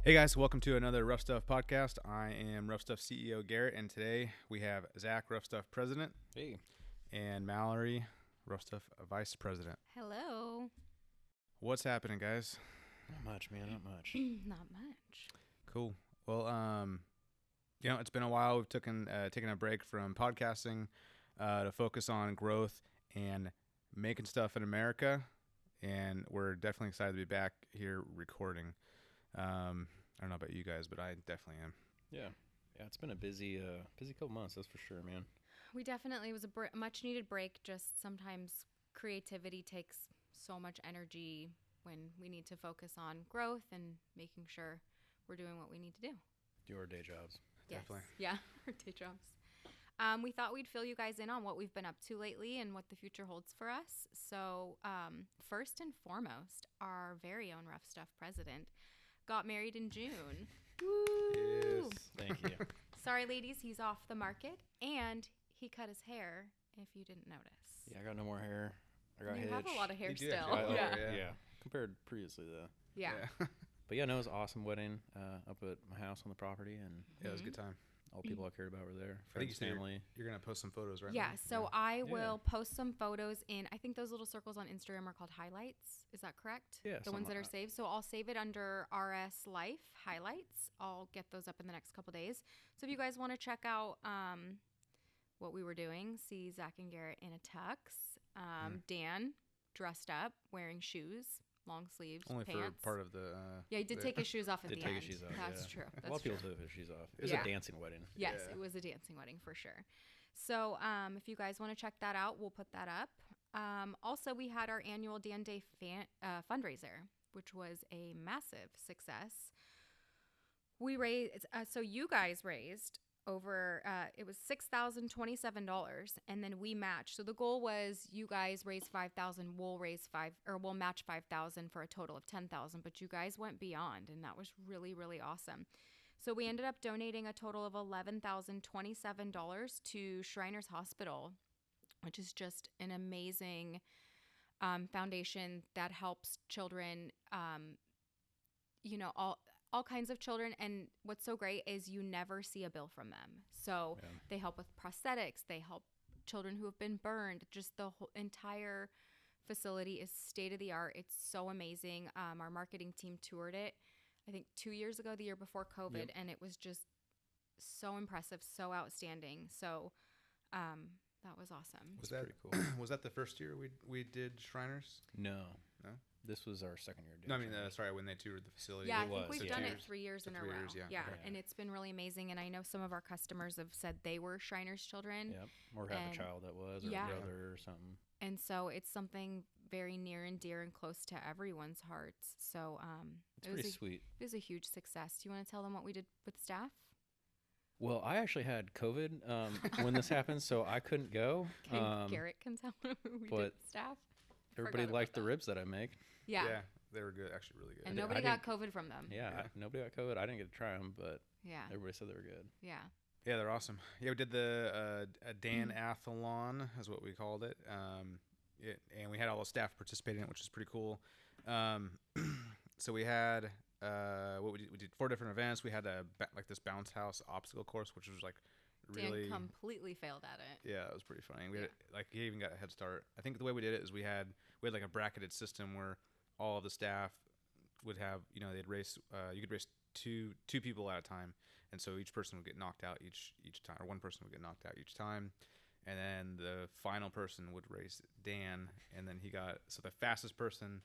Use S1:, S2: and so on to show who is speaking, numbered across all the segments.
S1: Hey guys, welcome to another RuffStuff podcast. I am RuffStuff CEO Garrett, and today we have Zack, RuffStuff President.
S2: Hey.
S1: And Malory, RuffStuff Vice President.
S3: Hello.
S1: What's happening, guys?
S2: Not much, man. Not much.
S3: Not much.
S1: Cool. Well, it's been a while. We've taken a break from podcasting to focus on growth and making stuff in America, and we're definitely excited to be back here recording. I don't know about you guys, but I definitely am.
S2: Yeah, it's been a busy couple months, that's for sure, man.
S3: We definitely, it was a much needed break. Just sometimes creativity takes so much energy when we need to focus on growth and making sure we're doing what we need to do.
S2: Do our day jobs.
S3: Yes.
S1: Definitely.
S3: Yeah, our day jobs. We thought we'd fill you guys in on what we've been up to lately and what the future holds for us. So first and foremost, our very own RuffStuff president got married in June. Woo!
S2: Yes, thank you.
S3: Sorry, ladies, he's off the market, and he cut his hair, if you didn't notice.
S2: Yeah, I got no more hair. I got
S3: You
S2: hitch.
S3: have a lot of hair
S1: You do
S3: still.
S1: actually.
S3: Yeah.
S2: Compared previously, though.
S3: Yeah.
S2: But yeah, no, it was an awesome wedding up at my house on the property, and
S1: It was a good time.
S2: all the people I cared about were there.
S1: I think you
S2: Friends,
S1: said
S2: family.
S1: you're going to post some photos, right?
S3: Yeah,
S1: now?
S3: so I
S2: Yeah.
S3: will post some photos in, I think those little circles on Instagram are called highlights. Is that correct?
S2: Yeah,
S3: The ones
S2: something
S3: that are
S2: like that.
S3: saved. So I'll save it under RS Life highlights. I'll get those up in the next couple days. So if you guys want to check out what we were doing, see Zack and Garrett in a tux, Dan dressed up, wearing shoes, long sleeves,
S1: Only
S3: pants.
S1: for part of the...
S3: Yeah, he did take his shoes off at
S2: Did
S3: the
S2: take
S3: end.
S2: his shoes off.
S3: That's
S2: yeah.
S3: true.
S2: A lot
S3: That's
S2: of people
S3: true.
S2: took their shoes off. It was
S3: Yeah.
S2: a dancing wedding.
S3: Yes,
S1: Yeah.
S3: it was a dancing wedding for sure. So if you guys want to check that out, we'll put that up. Also, we had our annual Danday fundraiser, which was a massive success. We raised, so you guys raised over, it was $6,027, and then we matched. So the goal was you guys raise $5,000, we'll match $5,000 for a total of $10,000. But you guys went beyond, and that was really, really awesome. So we ended up donating a total of $11,027 to Shriners Hospital, which is just an amazing foundation that helps children, all kinds of children. And what's so great is you never see a bill from them. So
S2: Yeah.
S3: they help with prosthetics. They help children who have been burned. Just the whole entire facility is state of the art. It's so amazing. Our marketing team toured it, I think 2 years ago, the year before COVID, and it was just so impressive, so outstanding. So that was awesome.
S1: Was
S2: That's
S1: that
S2: pretty cool.
S1: Was that the first year we did Shriners?
S2: No.
S1: No?
S2: This was our second year doing
S1: No, I mean,
S2: Shriners.
S1: sorry, when they toured the facility.
S3: Yeah, I
S2: It
S3: think
S2: was,
S3: we've
S2: yeah.
S3: done it
S1: Years.
S3: 3 years
S1: So
S3: in a
S1: 3
S3: row.
S1: years, yeah.
S3: Yeah,
S2: Okay.
S3: and it's been really amazing. And I know some of our customers have said they were Shriners children.
S2: Yep. Or have
S3: And-
S2: a child that was, or
S3: Yeah.
S2: a brother or something.
S3: And so it's something very near and dear and close to everyone's hearts. So
S2: It's pretty sweet.
S3: it was a huge success. Do you want to tell them what we did with staff?
S2: Well, I actually had COVID when this happened, so I couldn't go.
S3: Okay, Garrett can tell them what we did
S2: but
S3: with staff.
S2: Everybody
S3: Forgot
S2: liked
S3: about
S2: the
S3: that.
S2: ribs that I make.
S3: Yeah.
S1: They were good, actually really good.
S3: And
S2: I
S3: nobody
S2: didn't-
S3: got COVID from them.
S2: Yeah,
S1: Yeah.
S2: nobody got COVID. I didn't get to try them, but
S3: Yeah.
S2: everybody said they were good.
S3: Yeah.
S1: Yeah, they're awesome. Yeah, we did the Dan-athlon, is what we called it. And we had all the staff participating in it, which is pretty cool. So we had we did 4 different events. We had this bounce house obstacle course, which was like really
S3: Dan completely failed at it.
S1: yeah, it was pretty funny. We had, he even got a head start. I think the way we did it is we had like a bracketed system where all of the staff would have, they'd race. You could race two people at a time, and so each person would get knocked out each time, or one person would get knocked out each time, and then the final person would race Dan, and then the fastest person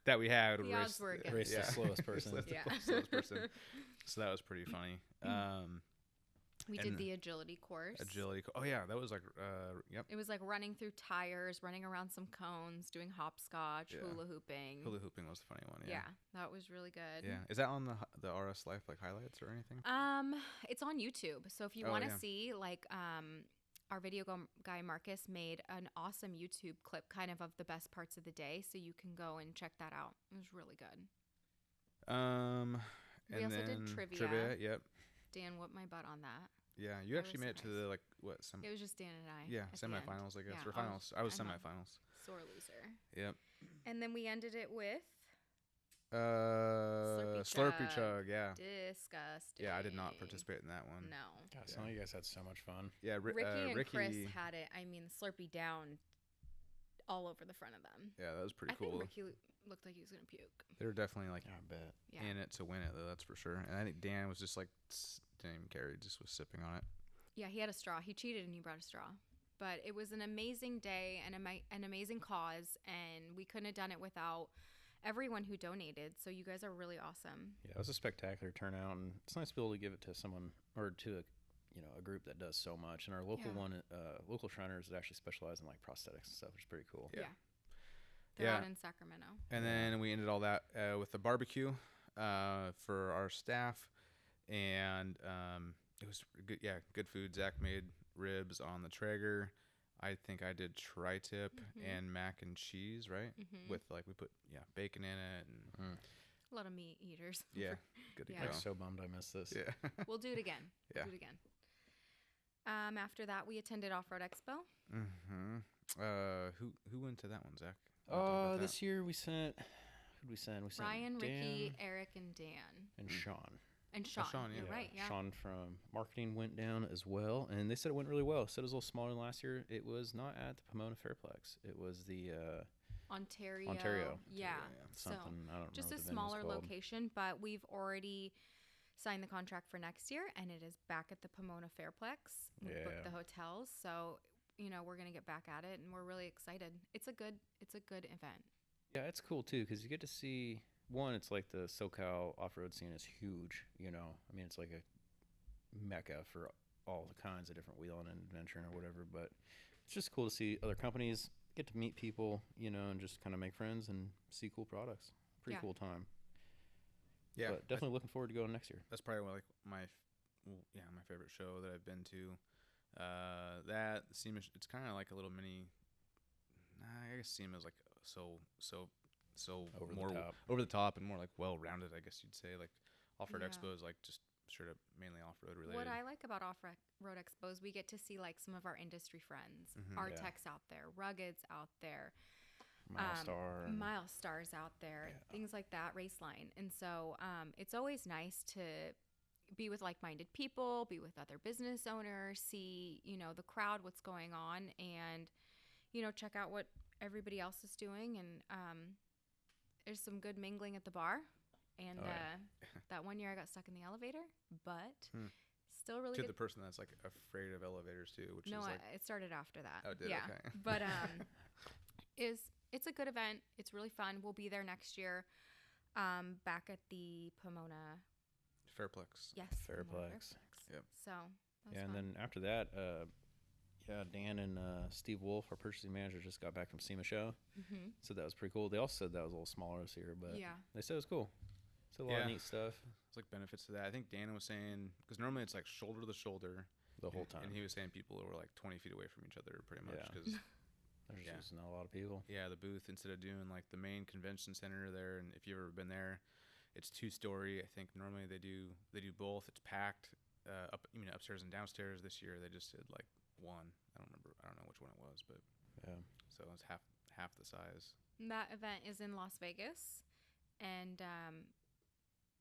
S1: that we had would
S3: The odds were against
S2: Race the slowest person.
S1: Race the
S3: Yeah.
S1: slowest person. So that was pretty funny.
S3: We
S1: And
S3: did the agility course.
S1: Agility. Oh yeah, that was like yep.
S3: It was like running through tires, running around some cones, doing hopscotch,
S1: Yeah.
S3: hula hooping.
S1: Hula hooping was the funny one.
S3: Yeah, that was really good.
S1: Yeah. Is that on the RS Life like highlights or anything?
S3: It's on YouTube. So if you
S1: Oh,
S3: want to
S1: yeah.
S3: see, like, our video guy Marcus made an awesome YouTube clip, kind of the best parts of the day. So you can go and check that out. It was really good.
S1: We
S3: We also did trivia.
S1: Trivia. Yep.
S3: Dan whooped my butt on that.
S1: Yeah, you
S3: I
S1: actually
S3: was
S1: made it to
S3: surprised.
S1: the what some
S3: It was just Dan and I.
S1: yeah
S3: at the end.
S1: semifinals I guess
S3: Yeah,
S1: or finals. I was
S3: I'm a
S1: semifinals.
S3: Sore loser.
S1: Yep.
S3: And then we ended it with
S1: Slurpee Chug. Yeah.
S3: Disgusting.
S1: Yeah, I did not participate in that one.
S3: No.
S2: God, some of you guys had so much fun.
S1: Yeah,
S3: Ricky and Chris had it. I mean, Slurpee down all over the front of them.
S1: Yeah, that was pretty
S3: I
S1: cool.
S3: think Ricky looked like he was gonna puke.
S1: They were definitely like
S2: I bet.
S3: Yeah.
S1: in it to win it, though. That's for sure. And I think Dan was just like didn't even care. He just was sipping on it.
S3: Yeah, he had a straw. He cheated and he brought a straw. But it was an amazing day and an amazing cause, and we couldn't have done it without everyone who donated. So you guys are really awesome.
S2: Yeah, it was a spectacular turnout, and it's nice to be able to give it to someone or to a group that does so much. And our local local Shriners that actually specialize in like prosthetics and stuff, which is pretty cool.
S3: Yeah. They're out in Sacramento.
S1: And then we ended all that with a barbecue for our staff, and it was good. Yeah, good food. Zach made ribs on the Traeger. I think I did tri-tip and mac and cheese, right? With like we put bacon in it and
S3: a lot of meat eaters.
S1: Yeah, good to go.
S2: I'm so bummed I missed this.
S1: Yeah,
S3: we'll do it again.
S1: Yeah.
S3: Do it again. After that, we attended Off-Road Expo.
S1: Who went to that one, Zach?
S2: This year we sent. Who'd we send? We sent
S3: Ryan,
S2: Dan
S3: Ricky, Eric, and Dan.
S2: and Sean.
S3: And Sean.
S1: Sean,
S3: You're right. Yeah.
S2: Sean from marketing went down as well, and they said it went really well. Said it was a little smaller than last year. It was not at the Pomona Fairplex. It was the
S3: Ontario. Yeah.
S2: Something I don't
S3: just
S2: know.
S3: a smaller location, but we've already signed the contract for next year, and it is back at the Pomona Fairplex. We booked the hotels, so we're gonna get back at it, and we're really excited. It's a good event.
S2: Yeah, it's cool too because you get to see. One, it's like the SoCal off-road scene is huge. I mean, it's like a mecca for all the kinds of different wheeling and adventuring or whatever. But it's just cool to see other companies, get to meet people, and just kind of make friends and see cool products. Pretty cool time.
S1: Yeah,
S2: but definitely looking forward to going next year.
S1: That's probably like my favorite show that I've been to. That SEMA, it's kind of like a little mini. I guess SEMA is like so over the top and more like well-rounded, I guess you'd say. Like Off-Road Expo is like just straight up mainly off-road related.
S3: What I like about Off-Road Expo is we get to see like some of our industry friends, Artex out there, Ruggeds out there, Milestars out there, things like that, Raceline. And so it's always nice to be with like-minded people, be with other business owners, see the crowd, what's going on, and check out what everybody else is doing. And there's some good mingling at the bar, and that one year I got stuck in the elevator, but still really
S1: to
S3: good.
S1: The person that's like afraid of elevators too, which is like
S3: it started after that.
S1: Oh, did it? Okay.
S3: But it's a good event. It's really fun. We'll be there next year, back at the Pomona
S1: Fairplex.
S3: Yes,
S2: Fairplex.
S1: Yep.
S3: So that was
S2: and
S3: fun.
S2: then after that, Dan and Steve Wolf, our purchasing manager, just got back from SEMA show. So that was pretty cool. They also said that was a little smaller this year, but they said it was cool. So a lot of neat stuff.
S1: It's like benefits to that. I think Dan was saying, because normally it's like shoulder to shoulder
S2: the whole time.
S1: And he was saying people were like 20 feet away from each other pretty much. Because
S2: there's just not a lot of people.
S1: Yeah, the booth, instead of doing like the main convention center there, and if you've ever been there, it's 2-story. I think normally they do both. It's packed upstairs and downstairs. This year they just did like one. I don't know which one it was, but so it's half the size.
S3: And that event is in Las Vegas. And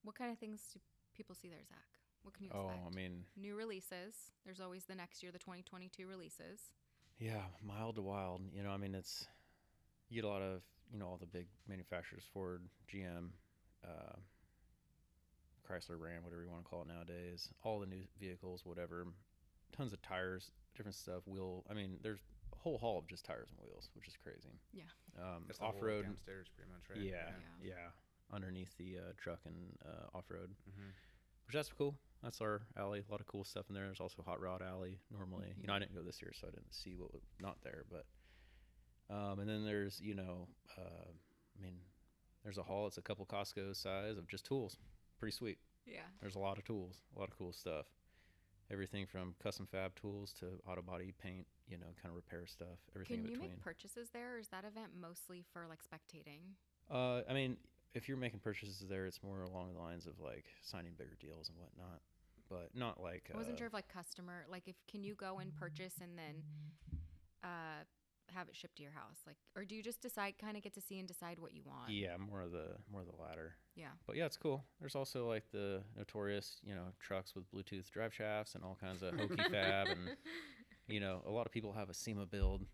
S3: what kind of things do people see there, Zach? What can you expect?
S2: I mean,
S3: new releases. There's always the next year, the 2022 releases.
S2: Yeah, mild to wild. I mean, you get a lot of all the big manufacturers, Ford, GM, Chrysler, Ram, whatever you want to call it nowadays. All the new vehicles, whatever. Tons of tires, different stuff. I mean, there's a whole haul of just tires and wheels, which is crazy.
S3: Yeah.
S1: That's
S2: off-road
S1: downstairs, pretty much, right?
S2: Yeah. Underneath the truck and off-road, which that's cool. That's our alley. A lot of cool stuff in there. There's also Hot Rod Alley. Normally, I didn't go this year, so I didn't see what was not there. But and then there's I mean, there's a haul. It's a couple Costco size of just tools. Pretty sweet.
S3: Yeah.
S2: There's a lot of tools, a lot of cool stuff. Everything from custom fab tools to auto body paint, kind of repair stuff. Everything in between.
S3: Can you make purchases there, or is that event mostly for like spectating?
S2: I mean, if you're making purchases there, it's more along the lines of like signing bigger deals and whatnot, but not like.
S3: I wasn't sure if like customer, like can you go and purchase and then have it shipped to your house? Like, or do you just kind of get to see and decide what you want?
S2: Yeah, more of the latter.
S3: Yeah.
S2: But yeah, it's cool. There's also like the notorious, trucks with Bluetooth drive shafts and all kinds of hokey fab, and a lot of people have a SEMA build,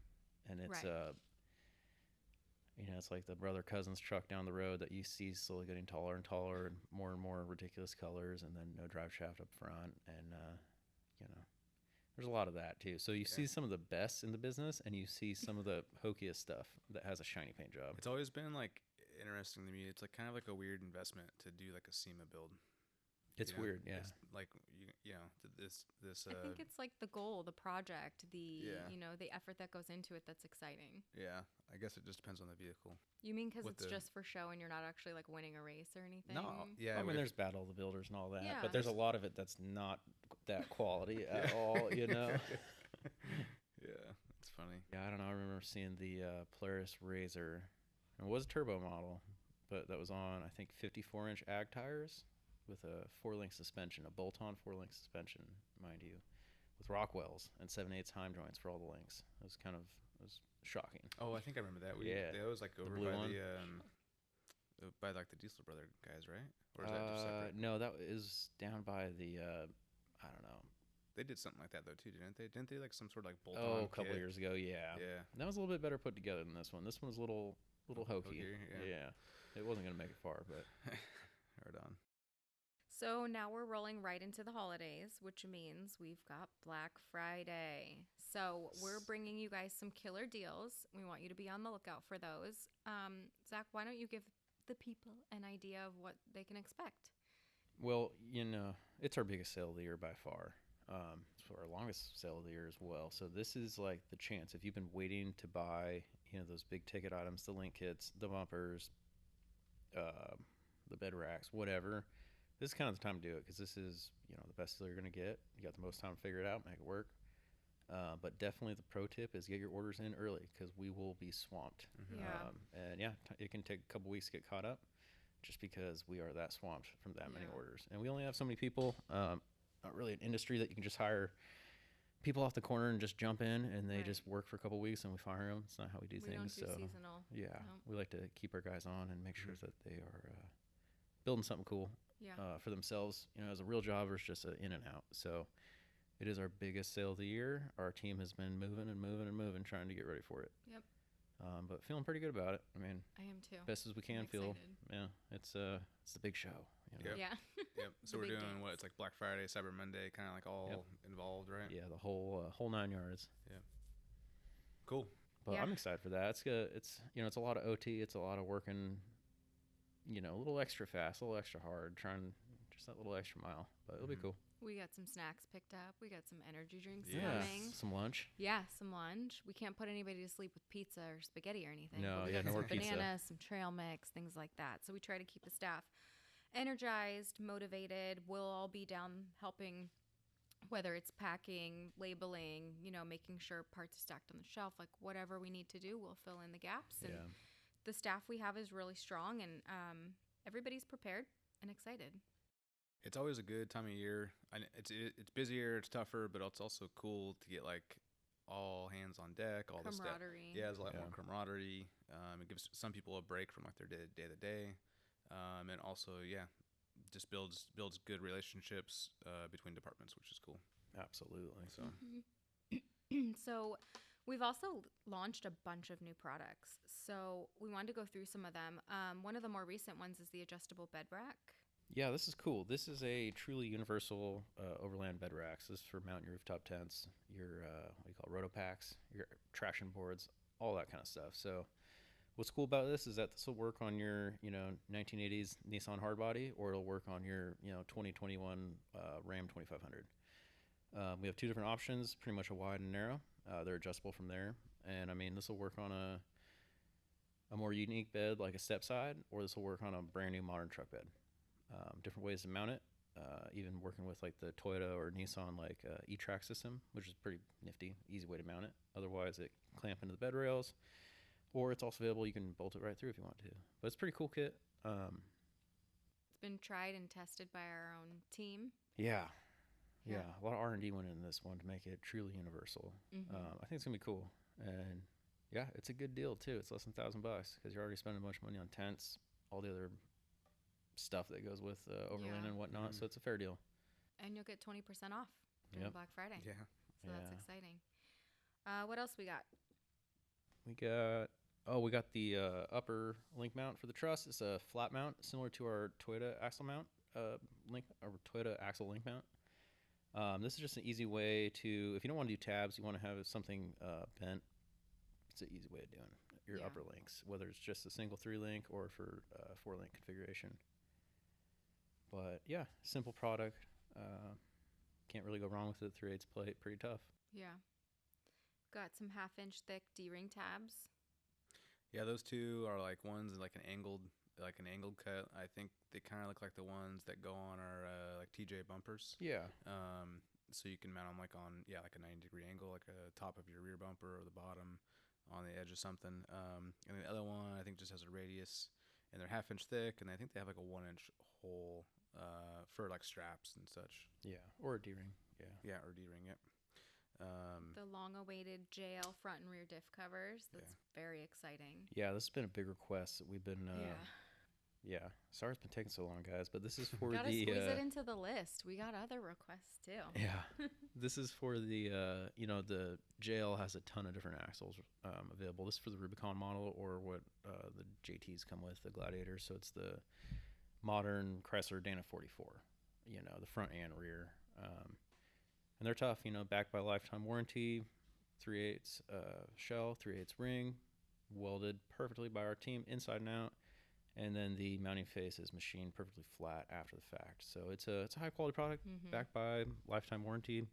S2: and it's
S3: Right.
S2: it's like the brother cousin's truck down the road that you see slowly getting taller and taller and more ridiculous colors, and then no drive shaft up front, and there's a lot of that too. So you see some of the best in the business, and you see some of the hokiest stuff that has a shiny paint job.
S1: It's always been like interesting to me. It's like kind of like a weird investment to do like a SEMA build.
S2: It's weird, yeah.
S1: It's like this.
S3: I think it's like the goal, the project, the
S1: Yeah.
S3: the effort that goes into it that's exciting.
S1: Yeah, I guess it just depends on the vehicle.
S3: You mean because
S1: With
S3: it's
S1: the-
S3: just for show and you're not actually like winning a race or anything?
S1: No, yeah.
S2: I mean,
S1: if-
S2: there's Battle of the Builders and all that,
S3: Yeah.
S2: but there's a lot of it that's not that quality at all,
S1: Yeah, it's funny.
S2: Yeah, I don't know. I remember seeing the Polaris Razor. It was a turbo model, but that was on, I think, 54-inch ag tires with a 4-link suspension, a bolt-on 4-link suspension, mind you, with Rockwells and 7/8 Heim joints for all the links. It was shocking.
S1: Oh, I think I remember that.
S2: Yeah.
S1: That was like over
S2: blue
S1: by
S2: one.
S1: by like the Diesel brother guys, right? Or is that just separate?
S2: No, that is down by the, I don't know.
S1: They did something like that though too, didn't they? Didn't they like some sort of like bolt-on?
S2: Oh, a couple
S1: kit?
S2: years ago, yeah.
S1: Yeah.
S2: That was a little bit better put together than this one. This one was a little hokey.
S1: Hokier, yeah.
S2: It wasn't going to make it far, but
S1: Right on.
S3: So now we're rolling right into the holidays, which means we've got Black Friday. So we're bringing you guys some killer deals. We want you to be on the lookout for those. Zach, why don't you give the people an idea of what they can expect?
S2: well, it's our biggest sale of the year by far. It's our longest sale of the year as well. So this is like the chance. If you've been waiting to buy, those big ticket items, the link kits, the bumpers, the bed racks, whatever, this is kind of the time to do it, because this is, the best deal you're going to get. You got the most time to figure it out, make it work. But definitely the pro tip is get your orders in early, because we will be swamped.
S3: Yeah.
S2: And it can take a couple weeks to get caught up, just because we are that swamped from that many orders. And we only have so many people. Not really an industry that you can just hire people off the corner and just jump in and they just work for a couple weeks and we fire them. It's not how we do things.
S3: We don't do
S2: so
S3: seasonal.
S2: yeah,
S3: Nope.
S2: we like to keep our guys on and make sure that they are building something cool for themselves, as a real job versus just an in and out. So it is our biggest sale of the year. Our team has been moving and moving and moving, trying to get ready for it.
S3: Yep.
S2: But feeling pretty good about it. I mean,
S3: I am too.
S2: best as we can
S3: I'm
S2: feel.
S3: excited.
S2: Yeah, it's the big show.
S1: Yep.
S3: Yeah.
S1: Yep. So
S3: The
S1: we're
S3: big
S1: doing
S3: dance.
S1: what? It's like Black Friday, Cyber Monday, kind of like all involved, right?
S2: Yeah, the whole 9 yards.
S1: Cool.
S2: But
S3: Yeah.
S2: I'm excited for that. It's good. It's it's a lot of OT. It's a lot of working. A little extra fast, a little extra hard, trying just that little extra mile. But it'll be cool.
S3: We got some snacks picked up. We got some energy drinks
S1: Yes.
S3: coming.
S2: Some lunch.
S3: Yeah, some lunch. We can't put anybody to sleep with pizza or spaghetti or anything.
S2: No,
S3: but we
S2: yeah,
S3: got
S2: no
S3: some
S2: more pizza.
S3: bananas, some trail mix, things like that. So we try to keep the staff energized, motivated. We'll all be down helping, whether it's packing, labeling, making sure parts are stacked on the shelf, like whatever we need to do, we'll fill in the gaps. And
S2: Yeah.
S3: the staff we have is really strong, and everybody's prepared and excited.
S1: It's always a good time of year. It's busier, it's tougher, but it's also cool to get like all hands on deck, all the stuff.
S3: Camaraderie.
S1: Yeah, there's a lot more
S2: Yeah.
S1: camaraderie. It gives some people a break from like their day to day, and also just builds good relationships between departments, which is cool.
S2: Absolutely.
S1: So
S3: So we've also launched a bunch of new products. So we wanted to go through some of them. One of the more recent ones is the adjustable bed rack.
S2: Yeah, this is cool. This is a truly universal overland bed racks. This is for mounting your rooftop tents, your what do you call it, rotopacks, your traction boards, all that kind of stuff. So what's cool about this is that this will work on your 1980s Nissan hardbody, or it'll work on your 2021 Ram 2500. We have two different options, pretty much a wide and narrow. They're adjustable from there, and I mean this will work on a more unique bed like a step side, or this will work on a brand new modern truck bed. Different ways to mount it, even working with like the Toyota or Nissan like E-Track system, which is pretty nifty, easy way to mount it. Otherwise it clamp into the bed rails, or it's also available, you can bolt it right through if you want to. But it's a pretty cool kit.
S3: It's been tried and tested by our own team.
S2: Yeah, a lot of R&D went into this one to make it truly universal. I think it's gonna be cool, and Yeah, it's a good deal too. It's less than $1,000 because you're already spending a bunch of money on tents, all the other stuff that goes with overland and whatnot. So it's a fair deal.
S3: And you'll get 20% off during Black Friday.
S1: Yeah.
S3: So that's exciting. What else we got?
S2: We got the upper link mount for the truss. It's a flat mount similar to our Toyota axle mount Toyota axle link mount. This is just an easy way to, if you don't want to do tabs, you want to have something bent. It's an easy way of doing your upper links, whether it's just a single 3-link or for 4-link configuration. But yeah, simple product. Can't really go wrong with it. 3/8 plate, pretty tough.
S3: Yeah. Got some 1/2-inch thick D-ring tabs.
S1: Yeah, those two are like ones like an angled cut. I think they kind of look like the ones that go on our like TJ bumpers.
S2: Yeah.
S1: So you can mount them like on like a 90-degree angle, like a top of your rear bumper or the bottom on the edge of something. And the other one I think just has a radius, and they're 1/2 inch thick, and I think they have like a 1-inch hole for like straps and such.
S2: Yeah, or a D-ring.
S1: Yeah, or D-ring. Yep.
S3: The long-awaited JL front and rear diff covers. That's very exciting.
S2: Yeah, this has been a big request that we've been. Sorry it's been taking so long, guys, but this is for
S3: Gotta squeeze it into the list. We got other requests too.
S2: Yeah, this is for the the JL has a ton of different axles available. This is for the Rubicon model or what the JTs come with, the Gladiators. So it's the modern Chrysler Dana 44. The front and rear. And they're tough, backed by lifetime warranty, 3/8 shell, 3/8 ring, welded perfectly by our team inside and out. And then the mounting face is machined perfectly flat after the fact. So it's a high quality product, backed by lifetime warranty.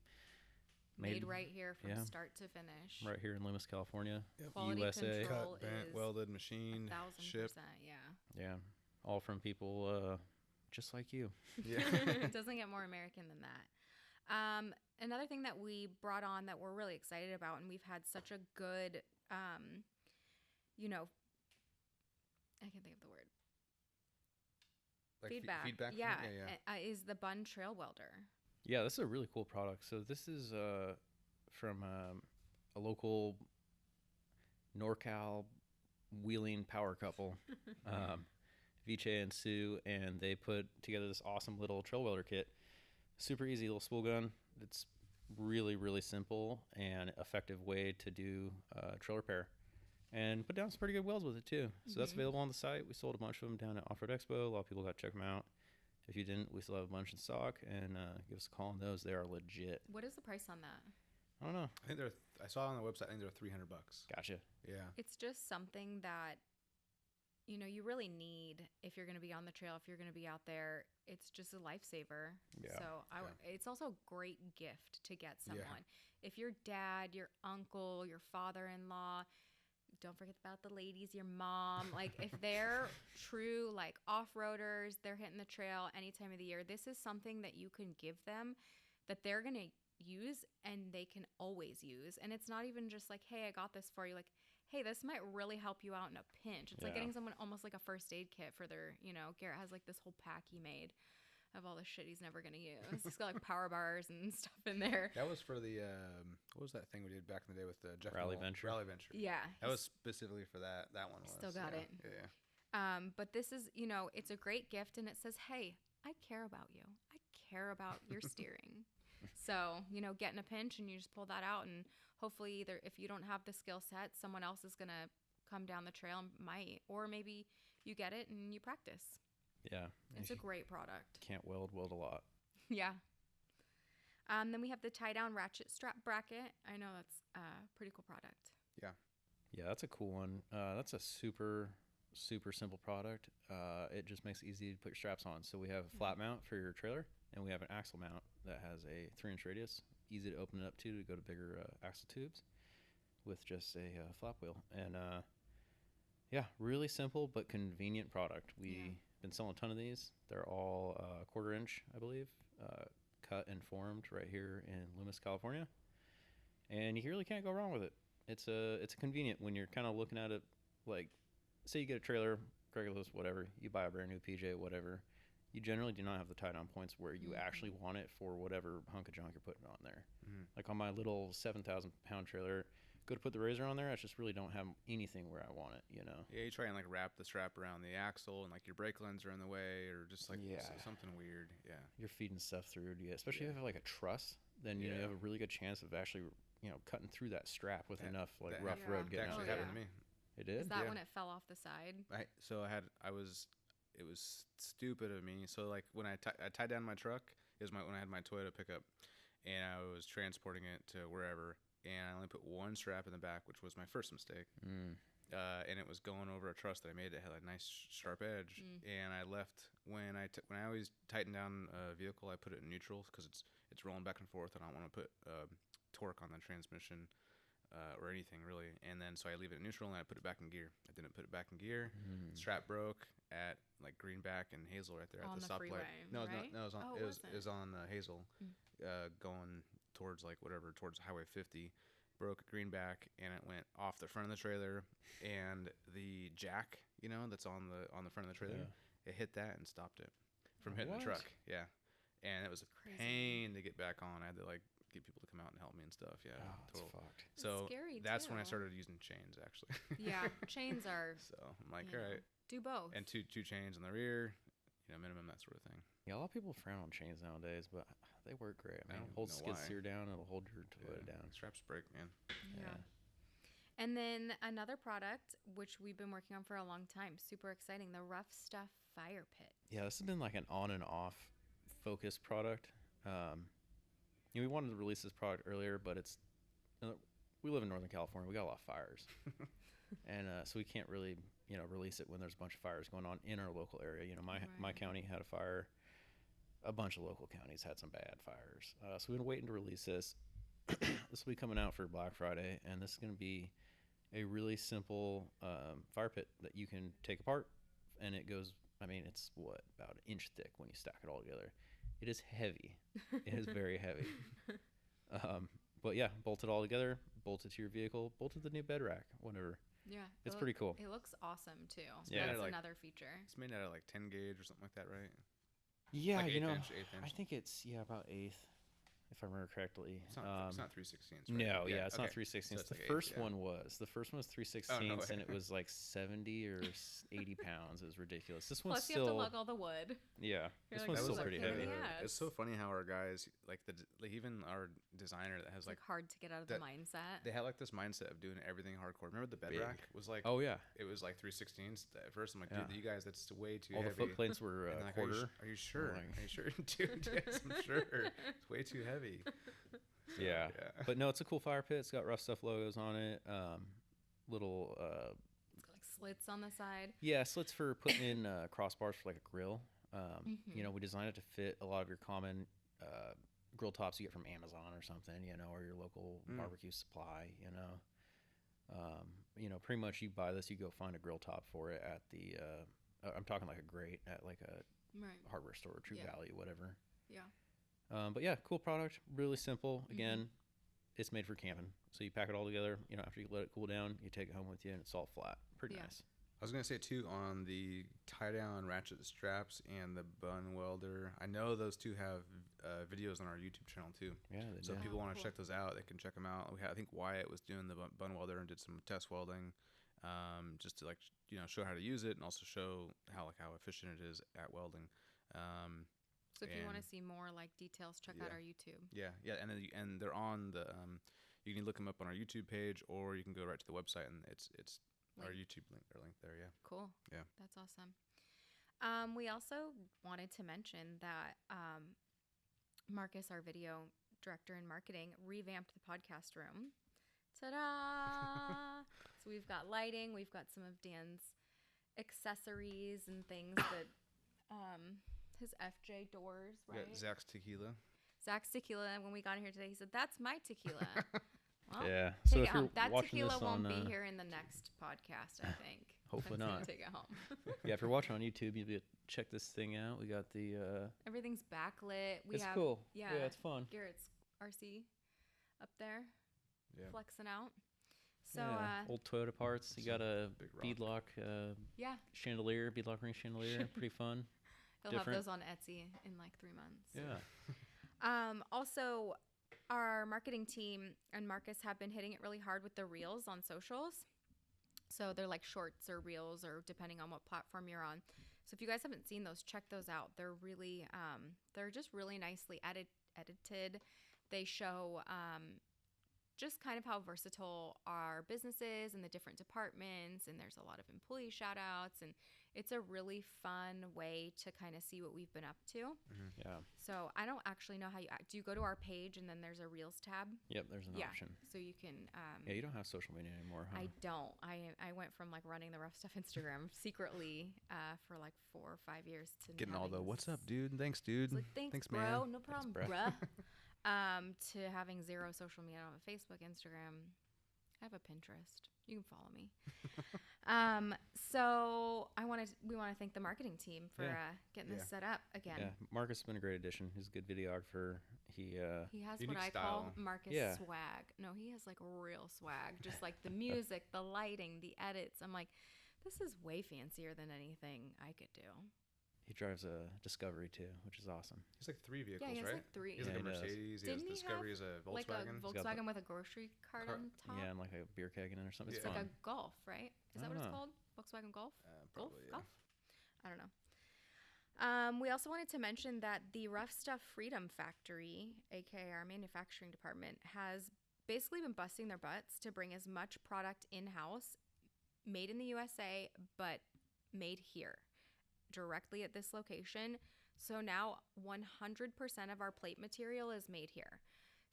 S3: Made right here from start to finish.
S2: Right here in Loomis, California.
S3: Quality
S2: USA.
S3: control
S1: Cut, bent, welded, machined,
S3: 1,000%,
S1: shipped.
S2: Yeah, all from people just like you.
S1: Yeah.
S3: It doesn't get more American than that. Another thing that we brought on that we're really excited about, and we've had such a good, I can't think of the word.
S1: Like
S3: feedback.
S1: Feedback.
S3: Yeah. Is the Bun Trail Welder.
S2: Yeah, this is a really cool product. So this is from a local NorCal wheeling power couple, Viche and Sue, and they put together this awesome little trail welder kit. Super easy little spool gun. It's really, really simple and effective way to do trail repair. And put down some pretty good welds with it too. So that's available on the site. We sold a bunch of them down at Off-Road Expo. A lot of people got to check them out. If you didn't, we still have a bunch in stock, and give us a call on those. They are legit.
S3: What is the price on that?
S2: I don't know.
S1: I think I saw on the website. I think they're $300.
S2: Gotcha.
S1: Yeah.
S3: It's just something that you really need if you're going to be on the trail, if you're going to be out there. It's just a lifesaver.
S2: Yeah.
S3: So it's also a great gift to get someone. If your dad, your uncle, your father-in-law, don't forget about the ladies, your mom, like if they're true like off-roaders, they're hitting the trail any time of the year, this is something that you can give them that they're going to use and they can always use. And it's not even just like, hey, I got this for you. Like, hey, this might really help you out in a pinch. It's like getting someone almost like a first aid kit for their, Garrett has like this whole pack he made of all the shit he's never going to use. He's got like power bars and stuff in there.
S1: That was for the, what was that thing we did back in the day with the Jeff
S2: Rally
S1: Mall?
S2: Venture.
S1: Rally Venture.
S3: Yeah.
S1: That was specifically for that. That one was.
S3: Still got it.
S1: Yeah.
S3: But this is, it's a great gift, and it says, hey, I care about you. I care about your steering. So, get in a pinch and you just pull that out, and hopefully either if you don't have the skill set, someone else is going to come down the trail and might, or maybe you get it and you practice.
S2: Yeah.
S3: It's a great product.
S2: Can't weld a lot.
S3: Yeah. Then we have the tie-down ratchet strap bracket. I know that's a pretty cool product.
S1: Yeah.
S2: Yeah, that's a cool one. That's a super, super simple product. It just makes it easy to put your straps on. So we have a flat mount for your trailer, and we have an axle mount that has a 3-inch radius. Easy to open it up to go to bigger axle tubes with just a flap wheel. And really simple but convenient product. We've been selling a ton of these. They're all 1/4 inch, I believe, cut and formed right here in Loomis, California. And you really can't go wrong with it. It's a convenient when you're kind of looking at it, like, say you get a trailer, Craigslist, whatever, you buy a brand new PJ, whatever. You generally do not have the tie-down points where you actually want it for whatever hunk of junk you're putting on there. Like on my little 7,000-pound trailer, go to put the razor on there, I just really don't have anything where I want it, you know.
S1: Yeah, you try and like wrap the strap around the axle, and like your brake lines are in the way, or just like something weird. Yeah,
S2: you're feeding stuff through. Especially if you have like a truss, then you know, you have a really good chance of actually, you know, cutting through that strap with enough like rough road getting out.
S1: Actually happened to me.
S2: It did.
S3: Is that when it fell off the side?
S1: It was stupid of me. So like when I tied down my truck, it was when I had my Toyota pickup, and I was transporting it to wherever, and I only put one strap in the back, which was my first mistake. And it was going over a truss that I made that had a nice sharp edge, and I left when I always tighten down a vehicle, I put it in neutral because it's rolling back and forth, and I don't want to put torque on the transmission or anything really. And then so I leave it in neutral, and I put it back in gear. I didn't put it back in gear. Strap broke at like Greenback and Hazel right there
S3: on
S1: at the stoplight.
S3: No,
S1: it was on Hazel, going towards towards Highway 50. Broke at Greenback, and it went off the front of the trailer, and the jack, you know, that's on the front of the trailer, it hit that and stopped it from hitting the truck. Yeah, and it was a pain to get back on. I had to like get people to come out and help me and stuff. Yeah,
S2: it's fucked.
S1: So
S3: scary
S1: that's when I
S3: too.
S1: started using chains actually.
S3: Yeah, chains are.
S1: So I'm like, all right,
S3: do both.
S1: and two chains on the rear, you know, minimum, that sort of thing.
S2: Yeah, a lot of people frown on chains nowadays, but they work great. I mean, it holds skid steer down, it'll hold your Toyota down.
S1: Straps break, man.
S3: Yeah. And then another product, which we've been working on for a long time, super exciting, the RuffStuff Fire Pit.
S2: Yeah, this has been like an on and off focused product. You know, we wanted to release this product earlier, but it's we live in Northern California. We got a lot of fires, and so we can't really, you know, release it when there's a bunch of fires going on in our local area. You know, my county had a fire. A bunch of local counties had some bad fires. So we've been waiting to release this. This will be coming out for Black Friday, and this is going to be a really simple fire pit that you can take apart, and it goes, I mean, it's about an inch thick when you stack it all together. It is heavy. It is very heavy. But yeah, bolt it all together, bolt it to your vehicle, bolt it to the new bed rack, whatever.
S3: Yeah.
S2: It's pretty cool.
S3: It looks awesome too. So
S1: Yeah,
S3: that's
S1: like,
S3: another feature.
S1: It's made out of like 10 gauge or something like that, right?
S2: Yeah,
S1: like
S2: you know,
S1: eighth inch.
S2: I think it's about eighth, if I remember correctly.
S1: It's not 3/16. Right?
S2: No, it's not 3/16.
S1: So
S2: the first one was. The first one was 3/16, and it was like 70 or 80 pounds. It was ridiculous. This one's
S3: Plus,
S2: still.
S3: you have to lug all the wood.
S2: Yeah,
S3: You're
S2: this
S3: like,
S2: one's
S3: "This
S2: still
S3: is
S2: pretty
S3: a pain in
S2: heavy.
S3: the ass."
S1: It's so funny how our guys, like even our designer that has
S3: It's like hard to get out of the mindset.
S1: They had like this mindset of doing everything hardcore. Remember the bed
S2: Big.
S1: rack was like,
S2: Oh yeah,
S1: it was like 3/16 at first. I'm like,
S2: Yeah.
S1: dude, you guys, that's way too
S2: all
S1: heavy.
S2: the foot plates were
S1: And like,
S2: quarter.
S1: Are you sure?
S2: Like-
S1: Are you sure? Dude, yes, I'm sure. It's way too heavy. So,
S2: Yeah. But no, it's a cool fire pit. It's got RuffStuff logos on it. Little
S3: It's got like slits on the side.
S2: slits for putting in crossbars for like a grill. You know, we designed it to fit a lot of your common grill tops you get from Amazon or something, you know, or your local barbecue supply, you know, pretty much you buy this, you go find a grill top for it at the, I'm talking like a grate at like a hardware store, True Value, whatever.
S3: Yeah.
S2: But yeah, cool product, really simple. Again, it's made for camping. So you pack it all together, you know, after you let it cool down, you take it home with you and it's all flat. Pretty nice.
S1: I was going to say too, on the tie down ratchet straps and the bun welder, I know those two have videos on our YouTube channel too.
S2: Yeah.
S1: So if people want to check those out, they can check them out. I think Wyatt was doing the bun welder and did some test welding, just to like, you know, show how to use it and also show how efficient it is at welding.
S3: So if you want to see more like details, check out our YouTube.
S1: Yeah, and they're on the you can look them up on our YouTube page, or you can go right to the website and it's our YouTube link there. Yeah.
S3: Cool.
S1: Yeah.
S3: That's awesome. We also wanted to mention that Marcus, our video director in marketing, revamped the podcast room. Ta-da! So we've got lighting. We've got some of Dan's accessories and things that his FJ doors, right?
S1: Yeah, Zack's tequila.
S3: And when we got here today, he said, "That's my tequila." Well,
S2: yeah.
S3: take
S2: So
S3: it
S2: if you're
S3: home. That
S2: watching
S3: tequila
S2: this
S3: won't
S2: on,
S3: be here in the next podcast, I think.
S2: Hopefully
S3: That's gonna
S2: not.
S3: Take it home.
S2: Yeah, if you're watching on YouTube, you'll be able to check this thing out. We got the.
S3: Everything's backlit.
S2: It's cool.
S3: Yeah,
S2: it's fun.
S3: Garrett's RC up there,
S1: Yeah.
S3: flexing out. So
S2: old Toyota parts. You got a
S1: big rock.
S2: beadlock
S3: yeah,
S2: chandelier, beadlock ring chandelier. Pretty fun.
S3: he'll
S2: different.
S3: have those on Etsy in like 3 months.
S2: Yeah.
S3: Also, our marketing team and Marcus have been hitting it really hard with the reels on socials. So they're like shorts or reels, or depending on what platform you're on. So if you guys haven't seen those, check those out. They're really, they're just really nicely edited. They show just kind of how versatile our business is and the different departments. And there's a lot of employee shout outs. And it's a really fun way to kind of see what we've been up to.
S2: Mm-hmm. Yeah.
S3: So I don't actually know how you do. You go to our page and then there's a Reels tab?
S2: Yep, there's an option.
S3: So you can.
S2: Yeah, you don't have social media anymore, huh?
S3: I don't. I went from like running the RuffStuff Instagram secretly for like 4 or 5 years to
S1: getting all the "What's up, dude? Thanks, dude.
S3: Like, thanks, bro.
S1: man.
S3: No problem,
S2: Thanks,
S3: bruh." To having 0 social media. I don't have a Facebook, Instagram. I have a Pinterest. You can follow me. So we want to thank the marketing team for getting this set up again.
S2: Yeah, Marcus has been a great addition. He's a good videographer. He
S3: has what I call Marcus swag. No, he has like real swag. Just like the music, the lighting, the edits. I'm like, this is way fancier than anything I could do.
S2: He drives a Discovery too, which is awesome.
S1: He's like 3 vehicles,
S3: he has
S1: right?
S3: like 3.
S1: He has like a Mercedes. He has Discovery. He has a Volkswagen.
S3: Like a Volkswagen with a grocery cart on top.
S2: Yeah, and like a beer keg in it or something.
S3: It's
S2: It's
S3: like
S2: fun.
S3: a Golf, right? Is that what it's called? Volkswagen Golf?
S1: Probably,
S3: Golf? I don't know. We also wanted to mention that the RuffStuff Freedom Factory, aka our manufacturing department, has basically been busting their butts to bring as much product in-house, made in the USA, but made here, directly at this location. So now 100% of our plate material is made here.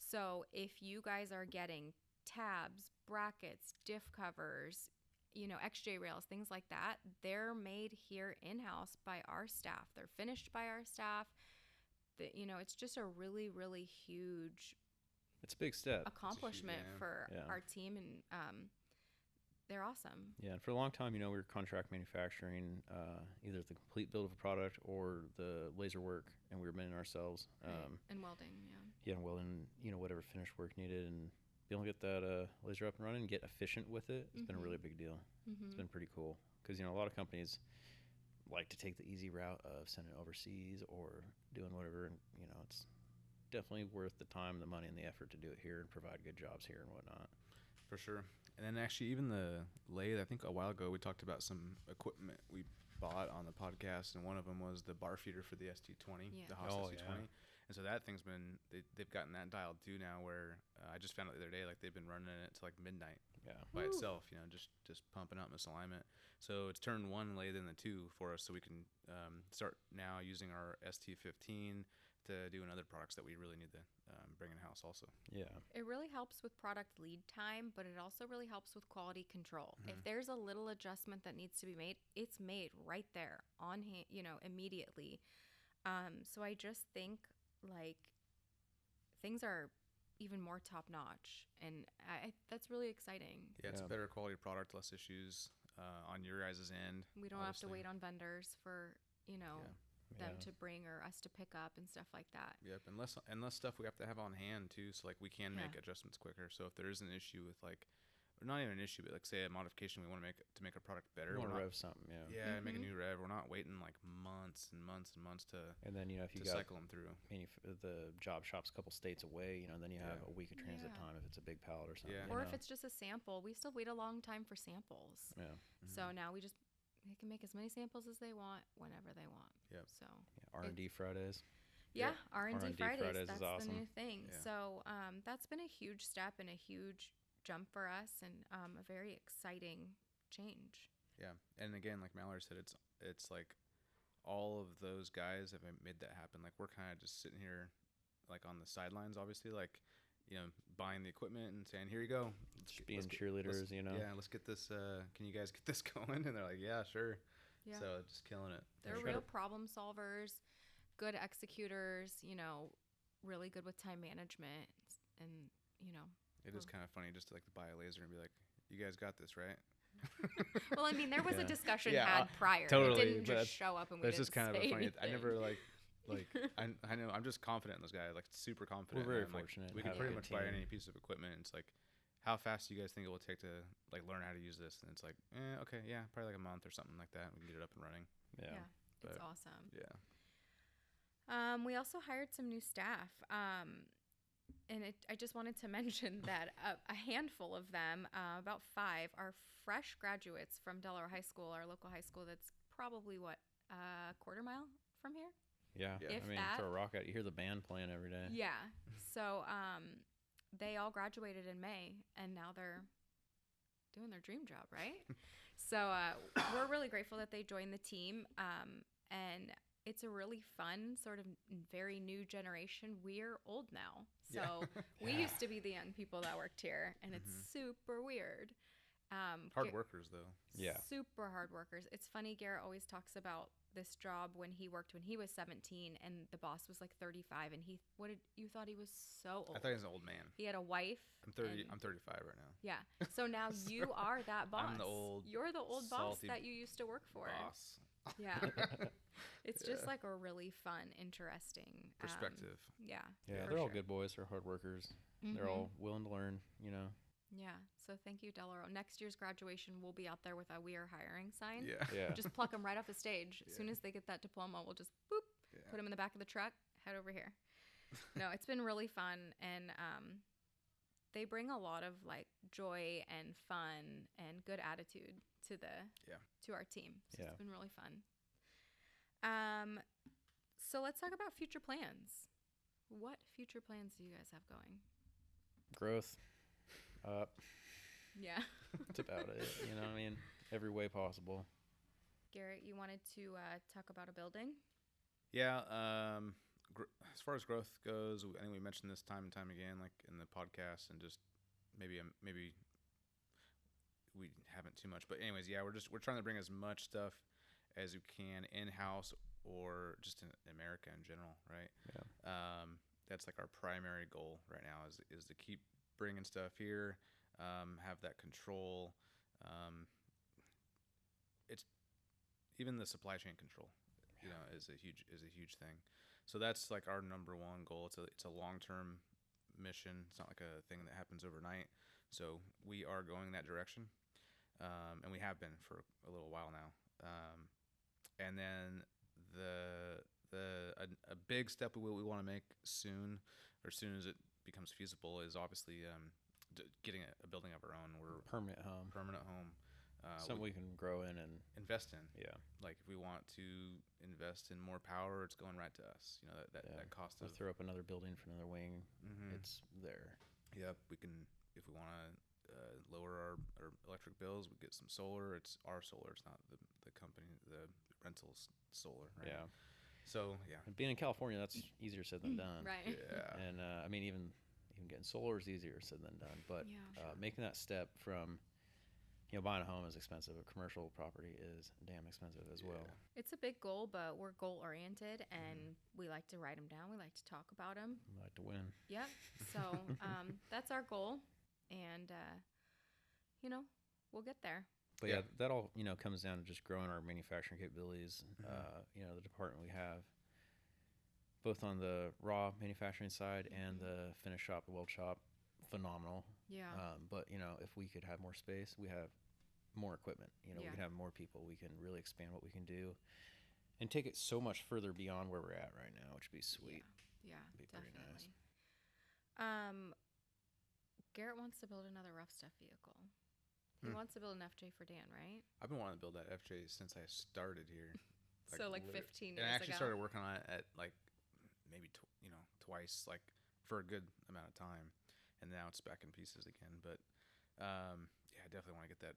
S3: So if you guys are getting tabs, brackets, diff covers, XJ rails, things like that, they're made here in-house by our staff. They're finished by our staff. It's just a really, really huge
S2: It's a big step.
S3: accomplishment for our team, and they're awesome.
S2: Yeah, and for a long time, we were contract manufacturing either the complete build of a product or the laser work, and we were making ourselves.
S3: And welding,
S2: Yeah, and welding, whatever finished work needed, and be able to get that laser up and running and get efficient with it. It's been a really big deal. It's been pretty cool because, a lot of companies like to take the easy route of sending it overseas or doing whatever, and, it's definitely worth the time, the money, and the effort to do it here and provide good jobs here and whatnot.
S1: For sure. And then actually even the lathe, I think a while ago we talked about some equipment we bought on the podcast, and one of them was the bar feeder for the ST20, the Haas ST20. Yeah. And so that thing's been, they've gotten that dialed too now, where I just found out the other day, like they've been running it to like midnight by itself, just pumping out misalignment. So it's turned one lathe into 2 for us, so we can start now using our ST15 to do other products that we really need to bring in-house also. Yeah.
S3: It really helps with product lead time, but it also really helps with quality control. If there's a little adjustment that needs to be made, it's made right there on hand, immediately. So I just think like things are even more top-notch, and that's really exciting.
S1: Yeah, it's a better quality product, less issues on your guys' end.
S3: We don't have to wait on vendors for, them to bring or us to pick up and stuff like that.
S1: Yep, and less stuff we have to have on hand too, so like we can make adjustments quicker. So if there is an issue with like, or not even an issue, but like say a modification we want to make a product better,
S2: we want to rev something,
S1: make a new rev. We're not waiting like months and months and months to
S2: and then if you
S1: cycle them through.
S2: The job shop's a couple states away, then you have a week of transit time if it's a big pallet or something.
S3: Or if it's just a sample, we still wait a long time for samples.
S2: Yeah.
S3: So now they can make as many samples as they want whenever they want.
S1: Yep.
S3: So
S2: R&D Fridays.
S3: Yeah, R&D Fridays. That's
S2: is awesome.
S3: the new thing.
S1: Yeah.
S3: So that's been a huge step and a huge jump for us, and a very exciting change.
S1: Yeah, and again, like Malory said, it's like all of those guys have made that happen. Like we're kind of just sitting here, like on the sidelines, obviously, like buying the equipment and saying, "Here you go."
S2: Being cheerleaders,
S1: Yeah, let's get this. Can you guys get this going? And they're like, "Yeah, sure."
S3: Yeah.
S1: So just killing it.
S3: They're real problem solvers, good executors. Really good with time management, and
S1: It is kind of funny just to like buy a laser and be like, "You guys got this, right?"
S3: Well, I mean, there was a discussion had prior.
S1: Totally,
S3: it didn't just show up and we didn't
S1: just kind of
S3: say
S1: funny.
S3: anything.
S1: I never I know I'm just confident in this guy, like super confident.
S2: We're very
S1: and,
S2: fortunate.
S1: We can pretty much buy any piece of equipment. It's like, how fast do you guys think it will take to like learn how to use this? And it's like, okay, yeah, probably like a month or something like that. We can get it up and running.
S3: Yeah, it's awesome.
S1: Yeah.
S3: We also hired some new staff. I just wanted to mention that a handful of them, about 5, are fresh graduates from Delaware High School, our local high school that's probably, a quarter mile from here?
S2: Yeah.
S1: Yeah.
S3: If
S2: I mean,
S3: that.
S2: throw a rock at you hear the band playing every day.
S3: Yeah. So they all graduated in May, and now they're doing their dream job, right? So we're really grateful that they joined the team, and it's a really fun, sort of very new generation. We're old now. So we used to be the young people that worked here, and it's super weird.
S1: Hard workers, though.
S2: Yeah.
S3: Super hard workers. It's funny, Garrett always talks about this job when he worked when he was 17 and the boss was like 35, and you thought he was so old.
S1: I thought he was an old man.
S3: He had a wife.
S1: I'm 30.
S3: and-
S1: I'm 35 right now.
S3: Yeah. So now you are that boss.
S1: I'm the old,
S3: You're the old boss
S1: salty
S3: that you used to work for.
S1: boss.
S3: Yeah. It's just
S1: Yeah.
S3: like a really fun, interesting
S1: Perspective.
S3: Yeah.
S2: Yeah,
S3: for
S2: they're all
S3: sure.
S2: good boys. They're hard workers. They're
S3: Mhm.
S2: all willing to learn, you know.
S3: Yeah. So thank you, Delaro. Next year's graduation, we'll be out there with a "We are hiring" sign.
S1: Yeah.
S2: Yeah.
S3: Just pluck them right off the stage. As soon
S1: Yeah.
S3: as they get that diploma, we'll just boop,
S1: Yeah.
S3: put them in the back of the truck, head over here. No, it's been really fun, and they bring a lot of like joy and fun and good attitude to to our team. So
S2: Yeah.
S3: it's been really fun. So let's talk about future plans. What future plans do you guys have going?
S2: Growth.
S3: Yeah.
S2: That's about it. You know what I mean? Every way possible.
S3: Garrett, you wanted to talk about a building?
S1: Yeah. As far as growth goes, I think we mentioned this time and time again, like in the podcast, and just maybe we haven't too much, but anyways, yeah, we're trying to bring as much stuff as we can in house or just in America in general, right?
S2: Yeah.
S1: That's like our primary goal right now is to keep bringing stuff here, have that control. It's even the supply chain control, you know, is a huge thing. So that's like our number one goal. It's a long-term mission. It's not like a thing that happens overnight. So we are going that direction, and we have been for a little while now. And then a big step we want to make soon, or as soon as it becomes feasible, is obviously getting a building of our own. We're
S2: Permanent home.
S1: permanent home.
S2: Something we can grow in and
S1: invest in.
S2: yeah.
S1: Like if we want to invest in more power, it's going right to us. You know that cost
S2: Or
S1: of.
S2: throw up another building for another wing.
S1: Mhm.
S2: It's there.
S1: Yep, we can if we want to lower our electric bills, we get some solar. It's our solar. It's not the company, the rentals solar. Right?
S2: Yeah.
S1: So yeah.
S2: And being in California, that's easier said than done.
S3: Right.
S1: Yeah.
S2: And I mean, even getting solar is easier said than done. But
S3: Yeah.
S2: making that step from, you know, buying a home is expensive. A commercial property is damn expensive as well.
S1: Yeah.
S3: It's a big goal, but we're goal oriented, and we like to write them down. We like to talk about them.
S2: I like to win.
S3: Yep. So that's our goal, and you know, we'll get there.
S2: But
S1: Yeah.
S2: yeah, that all, you know, comes down to just growing our manufacturing capabilities. You know, the department we have, both on the raw manufacturing side and the finish shop, the weld shop, phenomenal.
S3: Yeah.
S2: But, you know, if we could have more space, we have more equipment. You know,
S3: Yeah.
S2: we can have more people. We can really expand what we can do and take it so much further beyond where we're at right now, which would be sweet.
S3: Yeah,
S2: Be pretty
S3: definitely.
S2: nice.
S3: Garrett wants to build another RuffStuff vehicle. He wants to build an FJ for Dan, right?
S1: I've been wanting to build that FJ since I started here.
S3: So, like,
S1: literally-
S3: 15
S1: And I
S3: years
S1: actually
S3: ago?
S1: started working on it at like maybe twice, like for a good amount of time, and now it's back in pieces again. But yeah, I definitely want to get that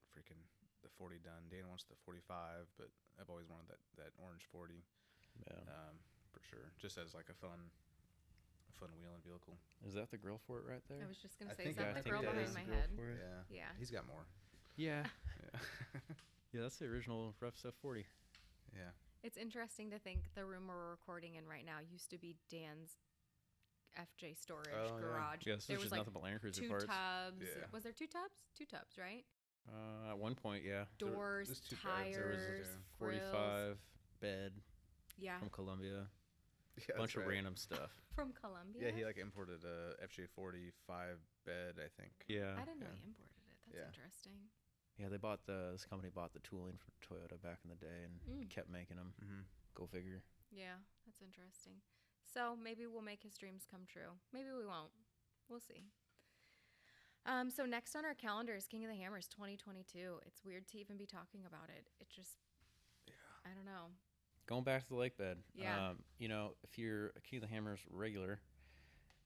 S1: the 40 done. Dan wants the 45, but I've always wanted that orange 40.
S2: Yeah.
S1: For sure, just as like a fun wheeling vehicle.
S2: Is that the grill for it right there?
S3: I was just going
S1: I
S3: to say,
S1: think-
S3: is
S1: yeah, I
S3: that the
S1: think
S3: girl
S1: that
S3: behind
S1: is
S3: my
S1: the
S3: head?
S1: Yeah.
S3: Yeah.
S1: He's got more.
S2: Yeah.
S1: Yeah.
S2: Yeah, that's the original RuffStuff 40.
S1: Yeah.
S3: It's interesting to think the room we're recording in right now used to be Dan's FJ storage
S1: Oh, yeah.
S3: garage.
S2: Yeah, this
S3: there
S2: was
S3: was
S2: just
S3: like
S2: nothing but Land Cruiser
S3: 2
S2: parts.
S3: tubs.
S1: Yeah.
S3: Was there 2 tubs? 2 tubs, right?
S2: At one point, yeah.
S3: Doors,
S1: there's 2 beds.
S3: tires,
S1: There was
S2: Yeah.
S3: grills.
S2: 45 bed
S3: Yeah,
S2: from Colombia.
S1: Yeah,
S2: Bunch
S1: that's
S2: of
S1: right.
S2: random stuff.
S3: from Colombia.
S1: Yeah, he like imported a FJ 45 bed, I think.
S2: Yeah.
S3: I didn't know
S1: Yeah.
S3: he imported it. That's
S1: Yeah.
S3: interesting.
S2: Yeah, this company bought the tooling from Toyota back in the day and kept making them.
S1: Mm-hmm.
S2: Go figure.
S3: Yeah, that's interesting. So maybe we'll make his dreams come true. Maybe we won't. we'll see. So next on our calendar is King of the Hammers 2022. It's weird to even be talking about it. It just, I don't know.
S2: Going back to the lake bed.
S3: Yeah.
S2: You know, if you're a King of the Hammers regular,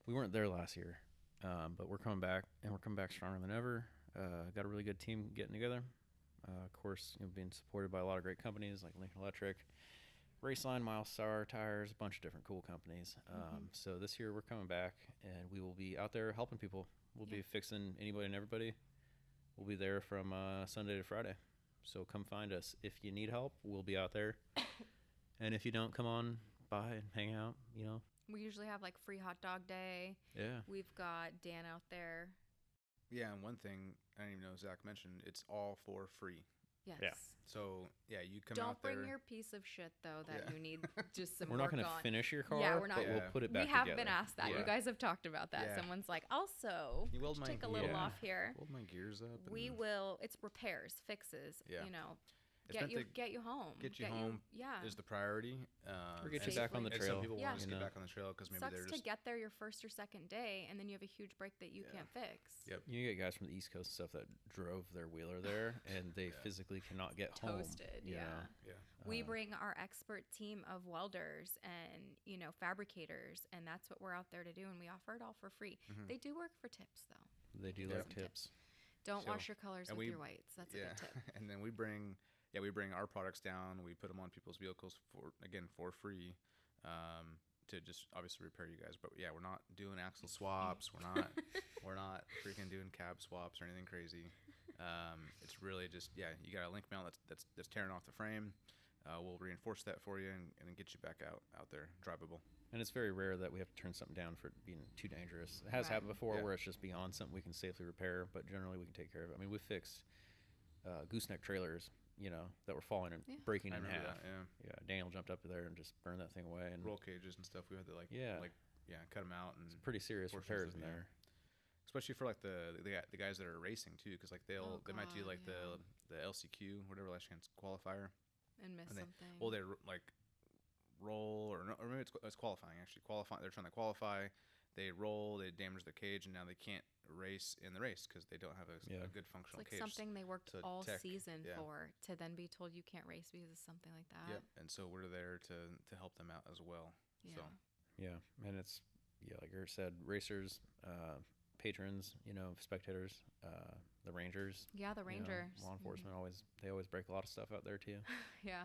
S2: we weren't there last year, but we're coming back, and we're coming back stronger than ever. Got a really good team getting together. Of course, you know, being supported by a lot of great companies like Lincoln Electric, Raceline, Milestar Tires, a bunch of different cool companies. So this year we're coming back, and we will be out there helping people. We'll be fixing anybody and everybody. We'll be there from Sunday to Friday. So come find us. If you need help, we'll be out there. And if you don't, come on by and hang out, you know.
S3: We usually have like free hot dog day.
S2: Yeah.
S3: We've got Dan out there.
S1: Yeah, and one thing I didn't even know Zach mentioned, it's all for free.
S3: Yes.
S2: Yeah.
S1: So, yeah, you come
S3: Don't
S1: out there.
S3: bring your piece of shit, though, that you need just some
S2: We're
S3: work
S2: not going
S3: on.
S2: to finish your car,
S3: Yeah, we're not.
S2: but we'll put it back
S3: We have
S2: together.
S3: been asked that.
S1: Yeah.
S3: You guys have talked about that.
S1: Yeah.
S3: Someone's like, also,
S1: You weld my
S3: take a little
S1: gear.
S3: off here.
S1: Hold my gears up.
S3: We will. It's repairs, fixes.
S1: Yeah.
S3: You know,
S1: It's
S3: get
S1: meant to
S3: get you home.
S1: get you home
S3: Yeah.
S1: is the priority.
S2: Or get
S1: and
S2: you back on the
S1: and
S2: trail.
S1: Some people
S3: Yeah.
S1: want us to
S2: You
S1: get
S2: know.
S1: back on the trail because maybe
S3: Sucks
S1: they're
S3: to
S1: just
S3: get there your first or second day, and then you have a huge break that you can't fix.
S1: Yep.
S2: You get guys from the East Coast and stuff that drove their wheeler there, and they physically cannot get home.
S3: Toasted.
S2: you
S3: Yeah.
S2: know.
S1: Yeah.
S3: We bring our expert team of welders and, you know, fabricators, and that's what we're out there to do, and we offer it all for free. They do work for tips, though.
S2: They do
S1: Yeah.
S2: like tips.
S3: Don't
S1: So-
S3: wash your colors
S1: and
S3: with
S1: we-
S3: your whites. That's a
S1: Yeah.
S3: good tip.
S1: And then we bring our products down. We put them on people's vehicles for free, to just obviously repair you guys. But yeah, we're not doing axle swaps. We're not freaking doing cab swaps or anything crazy. It's really just you got a link mount that's tearing off the frame. We'll reinforce that for you and get you back out there drivable.
S2: And it's very rare that we have to turn something down for it being too dangerous. It has
S3: Right.
S2: happened before
S1: Yeah.
S2: where it's just beyond something we can safely repair, but generally we can take care of it. I mean, we fixed gooseneck trailers, you know, that were falling and
S3: Yeah.
S2: breaking
S1: I
S2: in
S1: remember
S2: half.
S1: that. Yeah.
S2: Daniel jumped up there and just burned that thing away. And
S1: Roll cages and stuff. We had to cut them out and
S2: pretty serious
S1: portions
S2: repairs
S1: of-
S2: in
S1: yeah.
S2: there.
S1: especially for like the guys that are racing too, because like they might do
S3: God,
S1: like
S3: yeah.
S1: the LCQ, whatever last chance qualifier.
S3: And miss
S1: And they-
S3: something.
S1: Well, they like roll or maybe it's qualifying actually. They're trying to qualify. They roll, they damage the cage, and now they can't race in the race because they don't have a good
S3: it's
S1: functional
S3: like
S1: cage.
S3: something they worked
S1: So
S3: all
S1: tech,
S3: season
S1: yeah.
S3: for, to then be told you can't race because of something like that.
S1: Yep. And so we're there to help them out as well.
S3: Yeah.
S1: So
S2: Yeah, and it's like Garrett said, racers, patrons, you know, spectators, the rangers.
S3: Yeah, the
S2: you know,
S3: Rangers.
S2: law enforcement they always break a lot of stuff out there too.
S3: Yeah.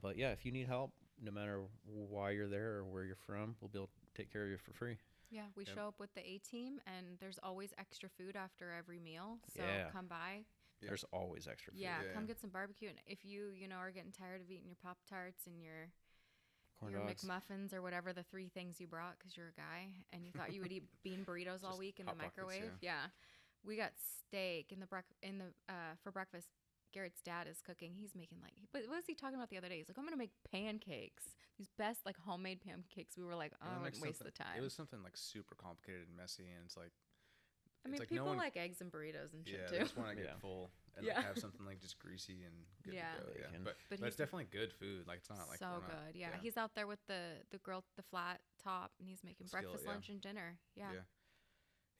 S2: But yeah, if you need help, no matter why you're there or where you're from, we'll be able to take care of you for free.
S3: Yeah, we
S1: Yep.
S3: show up with the A team, and there's always extra food after every meal. So
S2: Yeah.
S3: come by.
S1: Yeah.
S2: There's always extra food.
S3: Yeah,
S1: Yeah.
S3: come get some barbecue. And if you are getting tired of eating your Pop Tarts and your
S2: Corn
S3: your
S2: dogs.
S3: McMuffins or whatever the three things you brought because you're a guy and you thought you would eat bean burritos all
S1: Just
S3: week in the
S1: Hot Pockets,
S3: microwave. Yeah. We got steak for breakfast. Garrett's dad is cooking. He's making what was he talking about the other day? He's like, I'm gonna make pancakes. These best homemade pancakes. We were like,
S1: And then,
S3: oh,
S1: like,
S3: waste the
S1: something-
S3: time.
S1: It was something like super complicated and messy, and it's like
S3: I mean,
S1: like
S3: people
S1: no one,
S3: like eggs and burritos and shit
S1: they
S3: too.
S1: just want to get
S2: Yeah.
S1: full and
S3: Yeah.
S1: like, have something like just greasy and good
S3: Yeah.
S1: to go. Yeah,
S2: Bacon.
S1: but
S3: But
S1: it's
S3: he's-
S1: definitely good food. Like it's not like
S3: So
S1: we're not-
S3: good. Yeah. He's out there with the flat top, and he's making
S1: Skillet,
S3: breakfast,
S1: yeah.
S3: lunch, and dinner. Yeah.